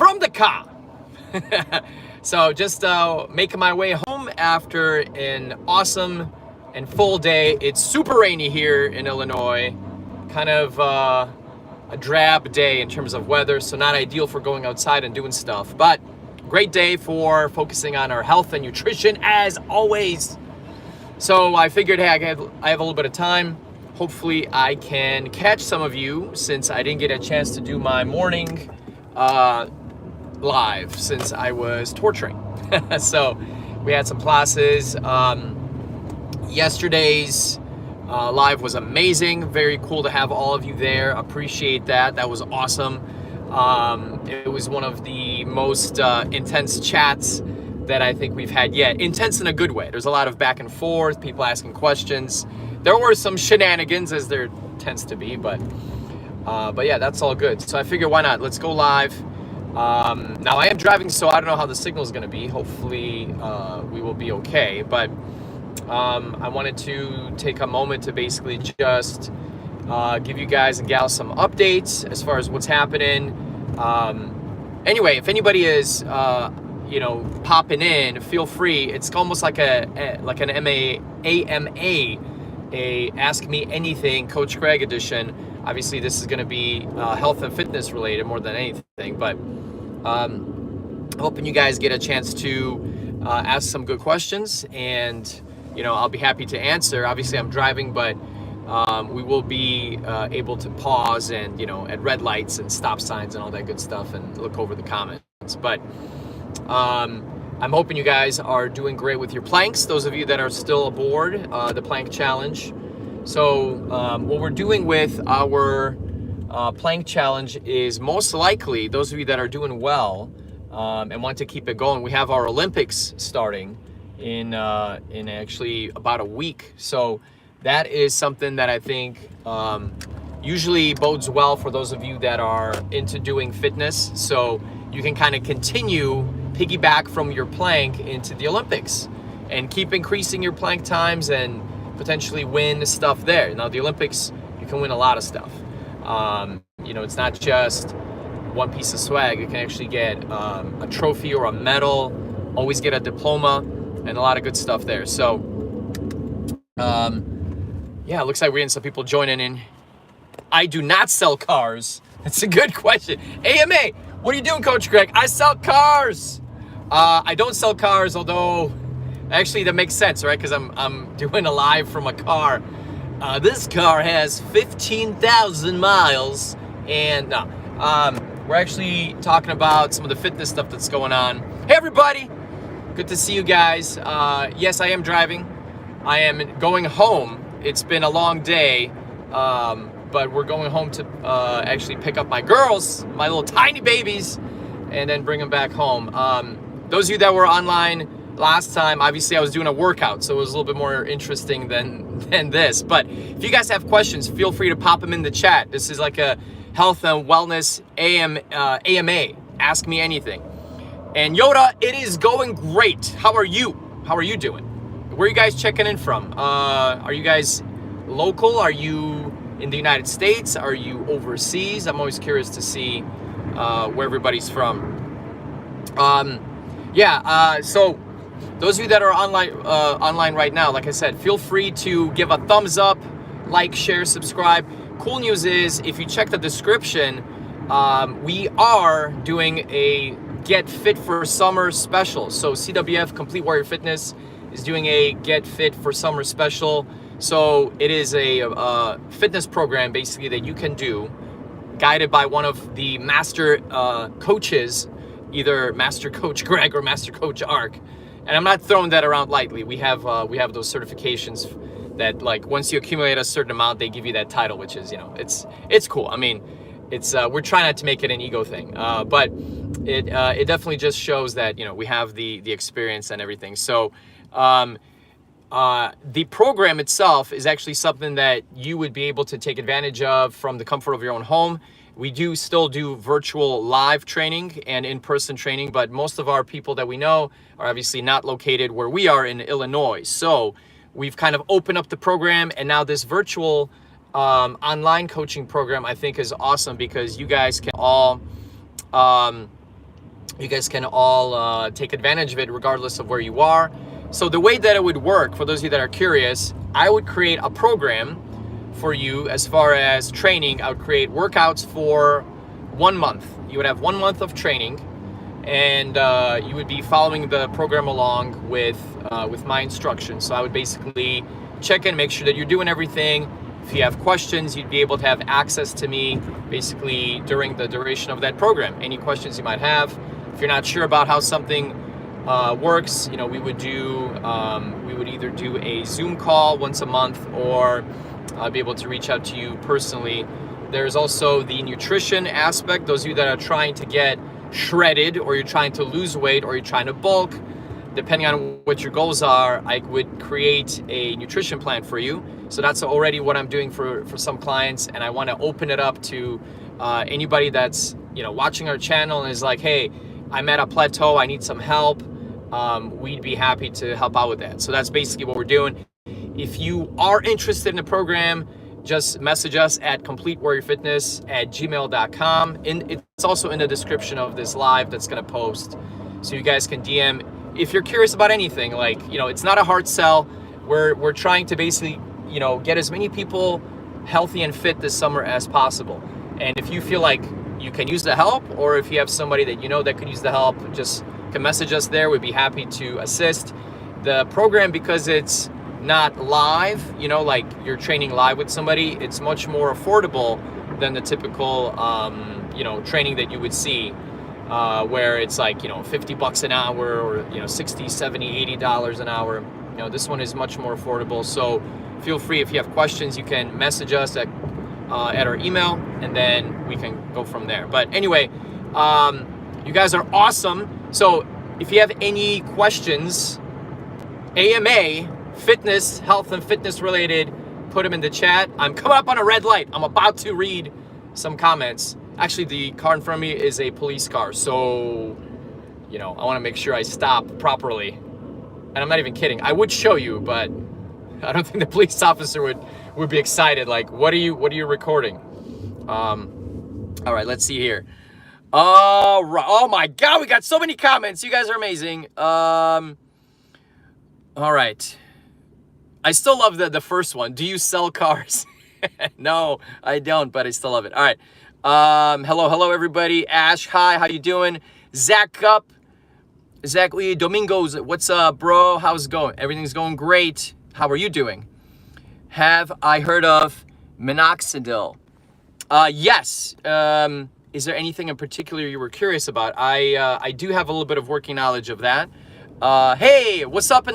from the car. So just making my way home after an awesome and full day. It's super rainy here in Illinois, kind of a drab day in terms of weather, so not ideal for going outside and doing stuff, but great day for focusing on our health and nutrition as always. So I figured, hey, I have a little bit of time. Hopefully I can catch some of you since I didn't get a chance to do my morning live since I was torturing. So we had some classes. Yesterday's live was amazing. Very cool to have all of you there. Appreciate that. That was awesome. It was one of the most intense chats that I think we've had yet. Intense in a good way. There's a lot of back and forth, people asking questions. There were some shenanigans, as there tends to be, but yeah, that's all good. So I figured, why not? Let's go live. Now I am driving, so I don't know how the signal is going to be. Hopefully we will be okay, but I wanted to take a moment to basically just give you guys and gals some updates as far as what's happening. Anyway, if anybody is popping in, feel free. It's almost like an AMA, a Ask Me Anything Coach Craig edition. Obviously this is going to be health and fitness related more than anything, but hoping you guys get a chance to ask some good questions, and I'll be happy to answer. Obviously I'm driving, but we will be able to pause and at red lights and stop signs and all that good stuff and look over the comments. But I'm hoping you guys are doing great with your planks, those of you that are still aboard the plank challenge. So what we're doing with our plank challenge is, most likely those of you that are doing well and want to keep it going, we have our Olympics starting in actually about a week. So that is something that I think usually bodes well for those of you that are into doing fitness. So you can kind of continue piggyback from your plank into the Olympics and keep increasing your plank times and potentially win stuff there. Now the Olympics, you can win a lot of stuff. It's not just one piece of swag. You can actually get a trophy or a medal, always get a diploma, and a lot of good stuff there. So yeah, it looks like we're getting some people joining in. I do not sell cars. That's a good question. AMA, what are you doing, Coach Greg? I sell cars. I don't sell cars, although actually that makes sense, right? Because I'm doing a live from a car. This car has 15,000 miles, and no, we're actually talking about some of the fitness stuff that's going on. Hey everybody, good to see you guys. Yes, I am driving. I am going home. It's been a long day, but we're going home to actually pick up my girls, my little tiny babies, and then bring them back home. Those of you that were online last time, obviously I was doing a workout, so it was a little bit more interesting than this. But if you guys have questions, feel free to pop them in the chat. This is like a health and wellness AMA, Ask Me Anything. And Yoda, it is going great. How are you? How are you doing? Where are you guys checking in from? Are you guys local? Are you in the United States? Are you overseas? I'm always curious to see where everybody's from. So those of you that are online right now, like I said, feel free to give a thumbs up, like, share, subscribe. Cool news is, if you check the description, we are doing a Get Fit for Summer special. So CWF, Complete Warrior Fitness, is doing a Get Fit for Summer special. So it is a fitness program basically that you can do, guided by one of the master coaches, either Master Coach Greg or Master Coach Ark. And I'm not throwing that around lightly. We have those certifications that, like, once you accumulate a certain amount, they give you that title, which is, it's cool. I mean, it's we're trying not to make it an ego thing, but it definitely just shows that we have the experience and everything. So the program itself is actually something that you would be able to take advantage of from the comfort of your own home. We do still do virtual live training and in-person training, but most of our people that we know are obviously not located where we are in Illinois. So we've kind of opened up the program, and now this virtual online coaching program I think is awesome, because you guys can all You guys can all take advantage of it regardless of where you are. So the way that it would work, for those of you that are curious, I would create a program for you as far as training. I would create workouts for 1 month. You would have 1 month of training, and you would be following the program along with my instructions. So I would basically check in, make sure that you're doing everything. If you have questions, you'd be able to have access to me basically during the duration of that program. Any questions you might have. If you're not sure about how something works, you know, we would either do a Zoom call once a month, or I'll be able to reach out to you personally. There's also the nutrition aspect. Those of you that are trying to get shredded, or you're trying to lose weight, or you're trying to bulk, depending on what your goals are, I would create a nutrition plan for you. So that's already what I'm doing for some clients, and I want to open it up to anybody that's, you know, watching our channel and is like, hey, I'm at a plateau, I need some help. We'd be happy to help out with that. So that's basically what we're doing. If you are interested in the program, just message us at completewarriorfitness@gmail.com. And it's also in the description of this live that's going to post. So you guys can DM if you're curious about anything. Like, you know, it's not a hard sell. We're trying to basically, you know, get as many people healthy and fit this summer as possible. And if you feel like you can use the help, or if you have somebody that you know that could use the help, just can message us there. We'd be happy to assist. The program, because it's not live, you know, like you're training live with somebody, it's much more affordable than the typical, you know, training that you would see, where it's like, you know, $50 an hour, or, you know, $60, $70, $80 an hour. You know, this one is much more affordable. So feel free, if you have questions, you can message us at our email, and then we can go from there. But anyway, you guys are awesome. So if you have any questions, AMA, fitness, health and fitness related, put them in the chat. I'm coming up on a red light. I'm about to read some comments. Actually, the car in front of me is a police car. So, you know, I want to make sure I stop properly. And I'm not even kidding. I would show you, but I don't think the police officer would be excited. Like, what are you recording? All right, let's see here. All right. Oh my God, we got so many comments. You guys are amazing. All right. I still love the first one. Do you sell cars? No, I don't, but I still love it. All right. Hello, everybody. Ash, hi. How you doing? Zach Lee Domingos. What's up, bro? How's it going? Everything's going great. How are you doing? Have I heard of minoxidil? Yes. Is there anything in particular you were curious about? I do have a little bit of working knowledge of that. Hey, what's up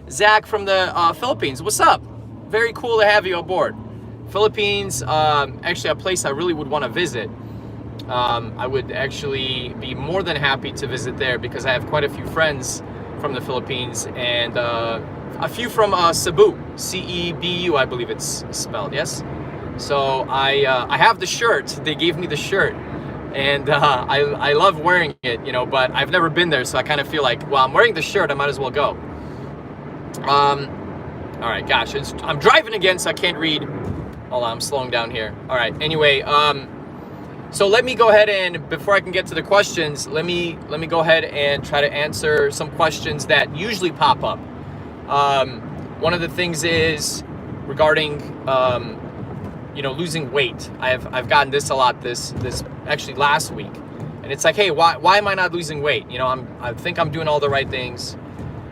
Zach from the Philippines? What's up? Very cool to have you aboard. Philippines, actually a place I really would want to visit. I would actually be more than happy to visit there, because I have quite a few friends from the Philippines, and a few from Cebu, C-E-B-U, I believe it's spelled, yes? So I have the shirt. They gave me the shirt, and I love wearing it, you know, but I've never been there, so I kind of feel like, well, I'm wearing the shirt, I might as well go. All right, gosh, I'm driving again, so I can't read. Hold on, I'm slowing down here. All right, anyway, so let me go ahead and, before I can get to the questions, let me go ahead and try to answer some questions that usually pop up. One of the things is regarding, you know, losing weight. I've gotten this a lot this actually last week, and it's like, hey, why am I not losing weight? You know, I think I'm doing all the right things.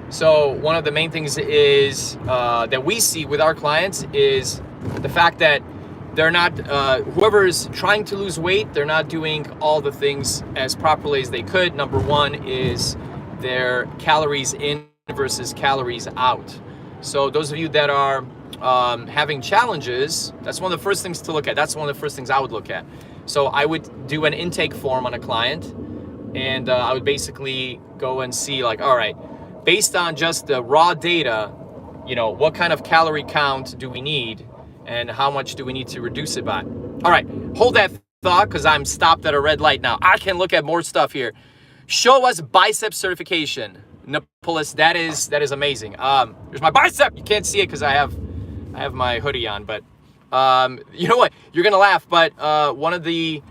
So one of the main things is that we see with our clients is the fact that they're not, whoever is trying to lose weight, they're not doing all the things as properly as they could. Number one is their calories in versus calories out. So those of you that are having challenges, that's one of the first things to look at. That's one of the first things I would look at. So I would do an intake form on a client, and I would basically go and see, like, all right, based on just the raw data, you know, what kind of calorie count do we need, and how much do we need to reduce it by? All right, hold that thought, because I'm stopped at a red light now. I can look at more stuff here. Show us bicep certification. Nicholas, that is amazing. Here's my bicep. You can't see it because I have my hoodie on, but you know what? You're gonna laugh, but one of the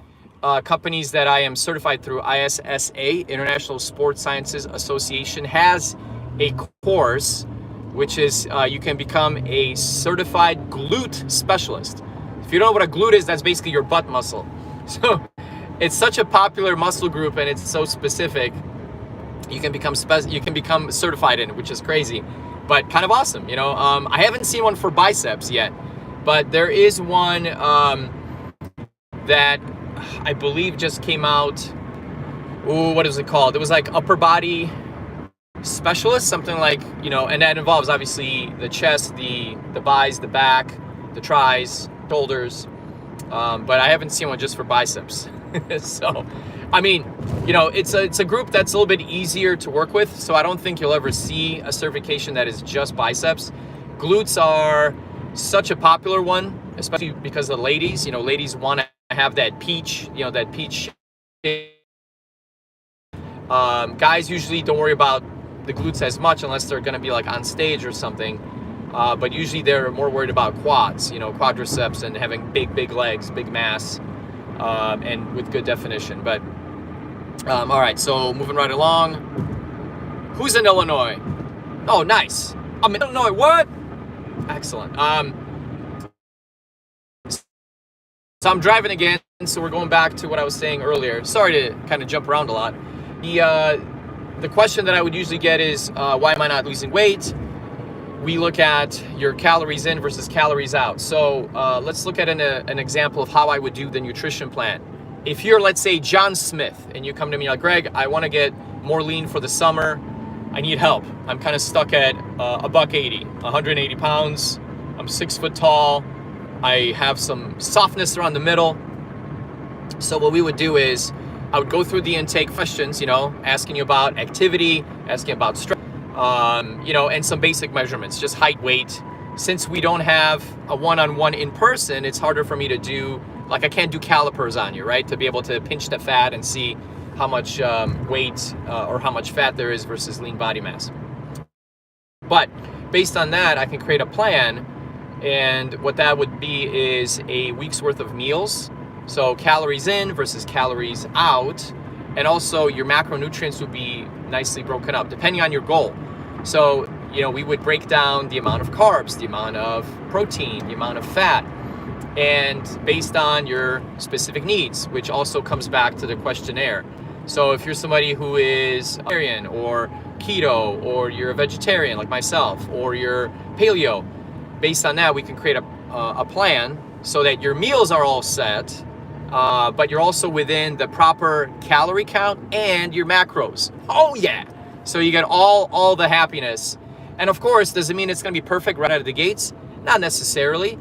companies that I am certified through, ISSA, International Sports Sciences Association, has a course which is you can become a certified glute specialist. If you don't know what a glute is, that's basically your butt muscle. So it's such a popular muscle group and it's so specific. You can become certified in it, which is crazy, but kind of awesome. You know, I haven't seen one for biceps yet, but there is one that I believe just came out. Ooh, what is it called? It was like upper body specialist, something like, you know, and that involves obviously the chest, the buys, the back, the tris, shoulders. But I haven't seen one just for biceps. So, I mean, you know, it's a group that's a little bit easier to work with. So I don't think you'll ever see a certification that is just biceps. Glutes are such a popular one, especially because the ladies, you know, ladies want to have that peach, you know, that peach shape. Guys usually don't worry about the glutes as much unless they're going to be like on stage or something. But usually they're more worried about quads, you know, quadriceps and having big legs, big mass, and with good definition. But all right, so moving right along. Who's in Illinois? Oh, nice. I'm in Illinois. What? Excellent. So I'm driving again, so we're going back to what I was saying earlier. Sorry to kind of jump around a lot. The question that I would usually get is, why am I not losing weight? We look at your calories in versus calories out. So let's look at an example of how I would do the nutrition plan. If you're, let's say, John Smith, and you come to me like, Greg, I want to get more lean for the summer. I need help. I'm kind of stuck at $180, 180 pounds. I'm 6 foot tall. I have some softness around the middle. So what we would do is I would go through the intake questions, you know, asking you about activity, asking about strength, you know, and some basic measurements, just height, weight. Since we don't have a one-on-one in person, it's harder for me to do, like I can't do calipers on you, right? To be able to pinch the fat and see how much weight or how much fat there is versus lean body mass. But based on that, I can create a plan. And what that would be is a week's worth of meals. So calories in versus calories out. And also your macronutrients would be nicely broken up depending on your goal. So, you know, we would break down the amount of carbs, the amount of protein, the amount of fat, and based on your specific needs, which also comes back to the questionnaire. So if you're somebody who is vegetarian or keto, or you're a vegetarian like myself, or you're paleo, based on that, we can create a plan so that your meals are all set, but you're also within the proper calorie count and your macros. Oh yeah! So you get all the happiness. And of course, does it mean it's gonna be perfect right out of the gates? Not necessarily.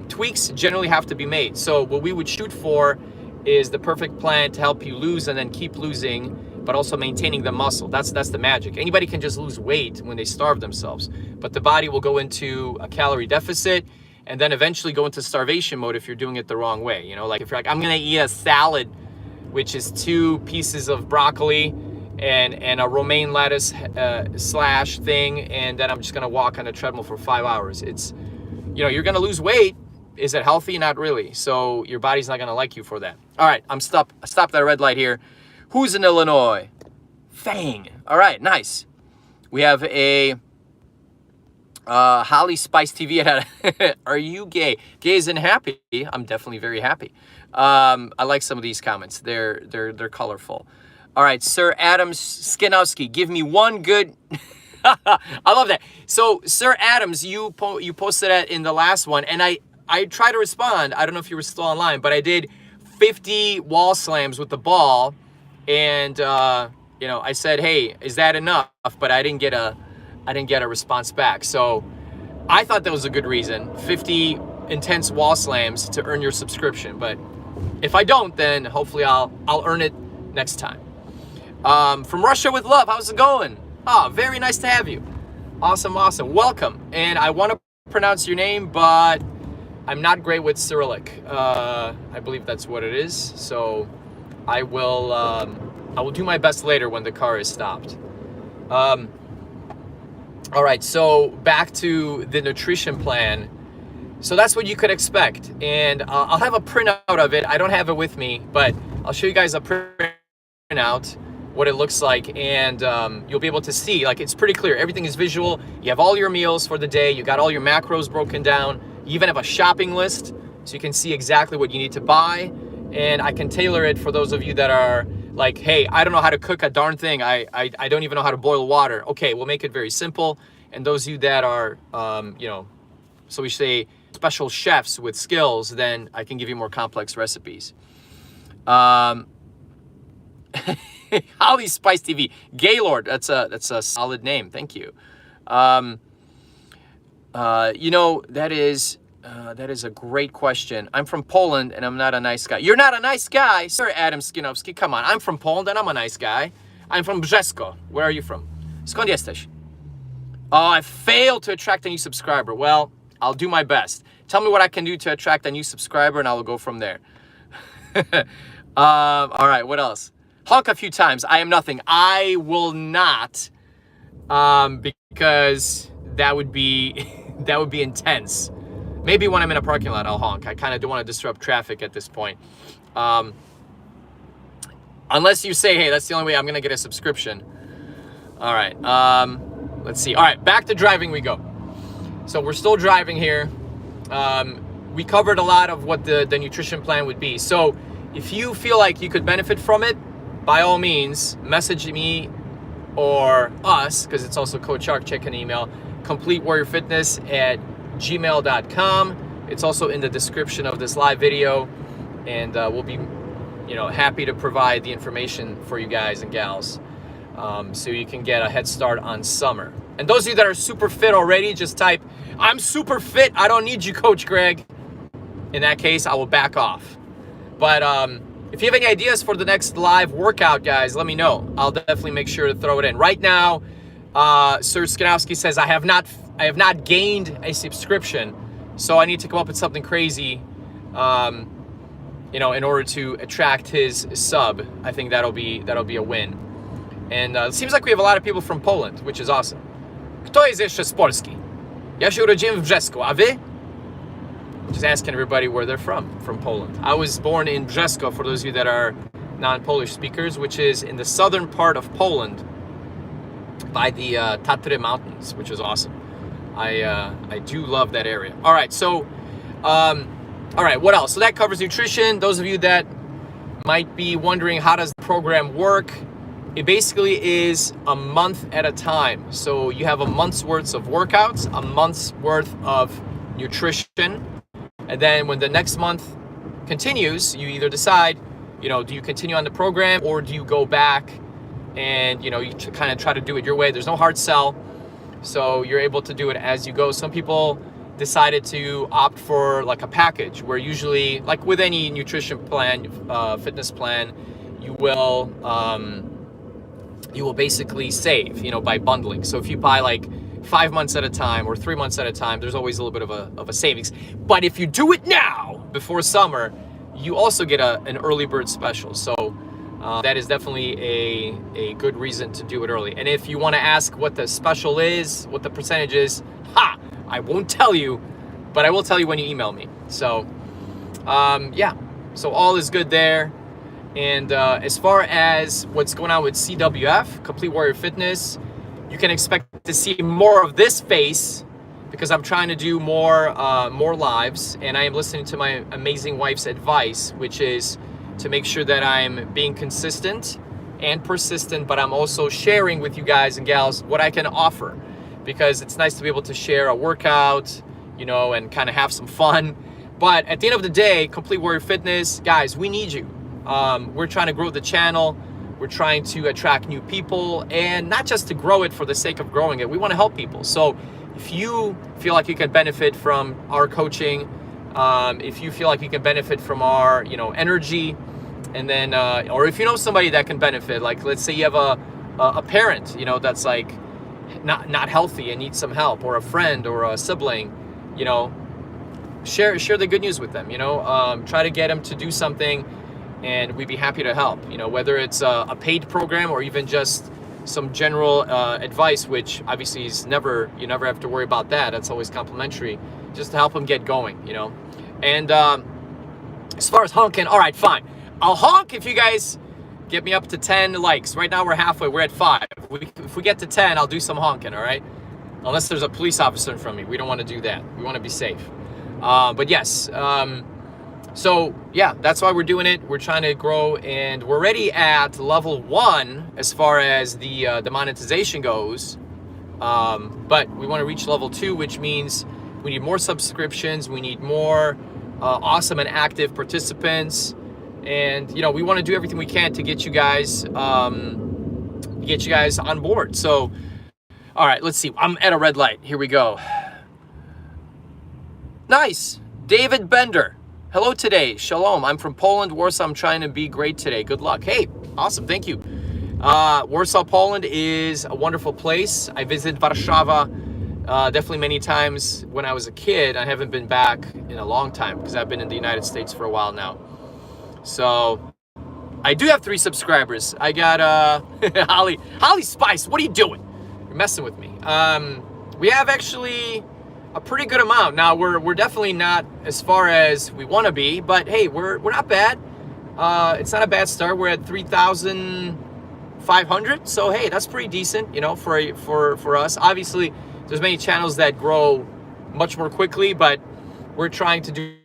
Tweaks generally have to be made. So what we would shoot for is the perfect plan to help you lose and then keep losing, but also maintaining the muscle. That's the magic. Anybody can just lose weight when they starve themselves, but the body will go into a calorie deficit and then eventually go into starvation mode if you're doing it the wrong way. You know, like if you're like, I'm gonna eat a salad, which is 2 pieces of broccoli and a romaine lettuce slash thing, and then I'm just gonna walk on a treadmill for 5 hours. It's, you know, you're gonna lose weight. Is it healthy? Not really. So your body's not gonna like you for that. All right, I stopped at a red light here. Who's in Illinois? Fang. All right, nice. We have a Holly Spice TV. Are you gay? Gay isn't happy. I'm definitely very happy. I like some of these comments. They're colorful. All right, Sir Adams Skinowski, give me one good. I love that. So Sir Adams, you posted that in the last one, and I tried to respond. I don't know if you were still online, but I did 50 wall slams with the ball, and you know, I said, hey, is that enough? But I didn't get a response back. So I thought that was a good reason, 50 intense wall slams to earn your subscription. But if I don't, then hopefully I'll earn it next time. From Russia with love, how's it going? Oh, very nice to have you. Awesome. Welcome. And I want to pronounce your name, but I'm not great with Cyrillic. I believe that's what it is. So I will do my best later when the car is stopped. All right, so back to the nutrition plan. So that's what you could expect. And I'll have a printout of it. I don't have it with me, but I'll show you guys a printout, what it looks like, and you'll be able to see, like, it's pretty clear. Everything is visual. You have all your meals for the day. You got all your macros broken down. You even have a shopping list, so you can see exactly what you need to buy. And I can tailor it for those of you that are like, hey, I don't know how to cook a darn thing. I don't even know how to boil water. Okay, we'll make it very simple. And those of you that are, you know, so we say special chefs with skills, then I can give you more complex recipes. Holly Spice TV, Gaylord, that's a solid name. Thank you. You know, that is a great question. I'm from Poland and I'm not a nice guy. You're not a nice guy, Sir Adam Skinowski. Come on, I'm from Poland and I'm a nice guy. I'm from Brzesko. Where are you from? Skąd jesteś? Oh, I failed to attract a new subscriber. Well, I'll do my best. Tell me what I can do to attract a new subscriber and I will go from there. All right, what else? Honk a few times. I am nothing. I will not, because that would be intense. Maybe when I'm in a parking lot, I'll honk. I kind of don't want to disrupt traffic at this point. Unless you say, hey, that's the only way I'm going to get a subscription. All right. Let's see. All right, back to driving we go. So we're still driving here. We covered a lot of what the nutrition plan would be. So if you feel like you could benefit from it, by all means, message me or us, because it's also Coach Shark. Check an email, completewarriorfitness@gmail.com. It's also in the description of this live video, and we'll be, you know, happy to provide the information for you guys and gals, so you can get a head start on summer. And those of you that are super fit already, just type, I'm super fit, I don't need you, Coach Greg. In that case, I will back off. But if you have any ideas for the next live workout, guys, let me know. I'll definitely make sure to throw it in. Right now, Sir Skanowski says I have not gained a subscription, so I need to come up with something crazy, you know, in order to attract his sub. I think that'll be a win. And it seems like we have a lot of people from Poland, which is awesome. Kto jest jeszcze z Polski? Ja się urodziłem w Brzesku, a wy? Just asking everybody where they're from Poland. I was born in Brzesko, for those of you that are non-Polish speakers, which is in the southern part of Poland by the Tatry Mountains, which is awesome. I do love that area. All right, so, all right, what else? So that covers nutrition. Those of you that might be wondering, how does the program work? It basically is a month at a time. So you have a month's worth of workouts, a month's worth of nutrition. And then when the next month continues, you either decide, you know, do you continue on the program or do you go back and, you know, you kind of try to do it your way. There's no hard sell. So you're able to do it as you go. Some people decided to opt for like a package where usually, like with any nutrition plan, fitness plan, you will basically save, you know, by bundling. So if you buy like 5 months at a time or 3 months at a time, there's always a little bit of a savings. But if you do it now before summer, you also get an early bird special. So that is definitely a good reason to do it early. And if you want to ask what the special is, what the percentage is, I won't tell you, but I will tell you when you email me. So yeah, so all is good there. And as far as what's going on with CWF, Complete Warrior Fitness, you can expect to see more of this face because I'm trying to do more lives, and I am listening to my amazing wife's advice, which is to make sure that I'm being consistent and persistent, but I'm also sharing with you guys and gals what I can offer, because it's nice to be able to share a workout, you know, and kind of have some fun. But at the end of the day, Complete Warrior Fitness, guys, we need you. We're trying to grow the channel. We're trying to attract new people, and not just to grow it for the sake of growing it. We want to help people. So if you feel like you can benefit from our coaching, if you feel like you can benefit from our, you know, energy, and then, or if you know somebody that can benefit, like let's say you have a parent, you know, that's like not healthy and needs some help, or a friend or a sibling, you know, share the good news with them, you know, try to get them to do something, and we'd be happy to help, you know, whether it's a paid program or even just some general advice, which obviously is you never have to worry about that. That's always complimentary, just to help them get going, you know. And as far as honking, all right, fine. I'll honk if you guys get me up to 10 likes. Right now we're halfway. We're at 5. If we get to 10, I'll do some honking, all right? Unless there's a police officer in front of me. We don't want to do that. We want to be safe. But yes, so yeah, that's why we're doing it. We're trying to grow, and we're already at level 1 as far as the monetization goes. But we want to reach level 2, which means we need more subscriptions. We need more awesome and active participants. And, you know, we want to do everything we can to get you guys on board. So, all right, let's see. I'm at a red light. Here we go. Nice. David Bender. Hello today. Shalom. I'm from Poland, Warsaw. I'm trying to be great today. Good luck. Hey, awesome. Thank you. Warsaw, Poland is a wonderful place. I visited Warszawa definitely many times when I was a kid. I haven't been back in a long time because I've been in the United States for a while now. So I do have 3 subscribers. I got Holly Spice. What are you doing? You're messing with me. We have actually a pretty good amount. Now we're definitely not as far as we want to be, but hey, we're not bad. It's not a bad start. We're at 3,500. So hey, that's pretty decent, you know, for us. Obviously, there's many channels that grow much more quickly, but we're trying to do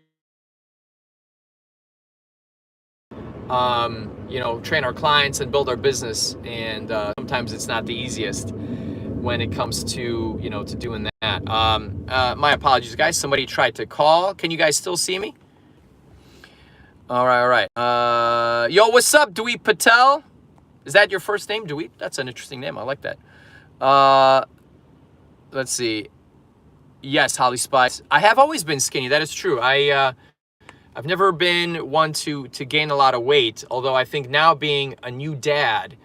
you know, train our clients and build our business, and sometimes it's not the easiest when it comes to, you know, to doing that. My apologies, guys. Somebody tried to call. Can you guys still see me? All right. Yo, what's up, Dweep Patel? Is that your first name, Dweep? That's an interesting name. I like that. Let's see. Yes, Holly Spice. I have always been skinny. That is true. I've never been one to gain a lot of weight, although I think now being a new dad,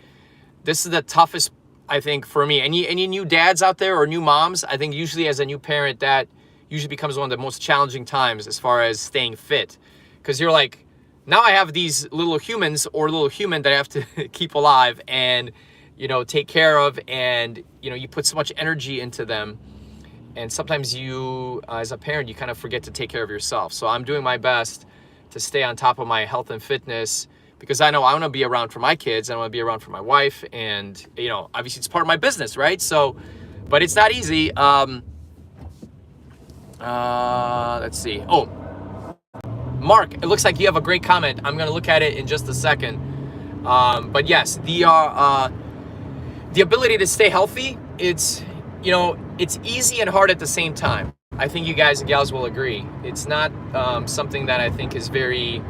this is the toughest, I think, for me. Any new dads out there or new moms? I think usually as a new parent, that usually becomes one of the most challenging times as far as staying fit. Because you're like, now I have these little humans or little human that I have to keep alive and, you know, take care of. And, you know, you put so much energy into them. And sometimes you, as a parent, you kind of forget to take care of yourself. So I'm doing my best to stay on top of my health and fitness, because I know I want to be around for my kids. I want to be around for my wife. And, you know, obviously it's part of my business, right? So, but it's not easy. Let's see. Oh, Mark, it looks like you have a great comment. I'm going to look at it in just a second. But yes, the ability to stay healthy, it's, you know, it's easy and hard at the same time. I think you guys and gals will agree. It's not something that I think is very,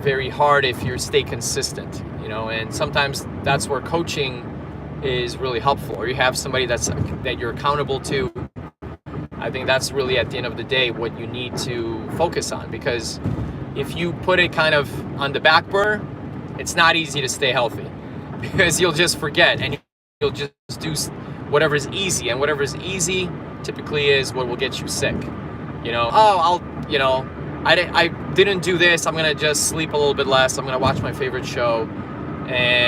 very hard if you stay consistent, you know, and sometimes that's where coaching is really helpful, or you have somebody that you're accountable to. I think that's really, at the end of the day, what you need to focus on, because if you put it kind of on the back burner, it's not easy to stay healthy, because you'll just forget and you'll just do whatever is easy, and whatever is easy typically is what will get you sick. You know, oh, I didn't do this. I'm going to just sleep a little bit less. I'm going to watch my favorite show. And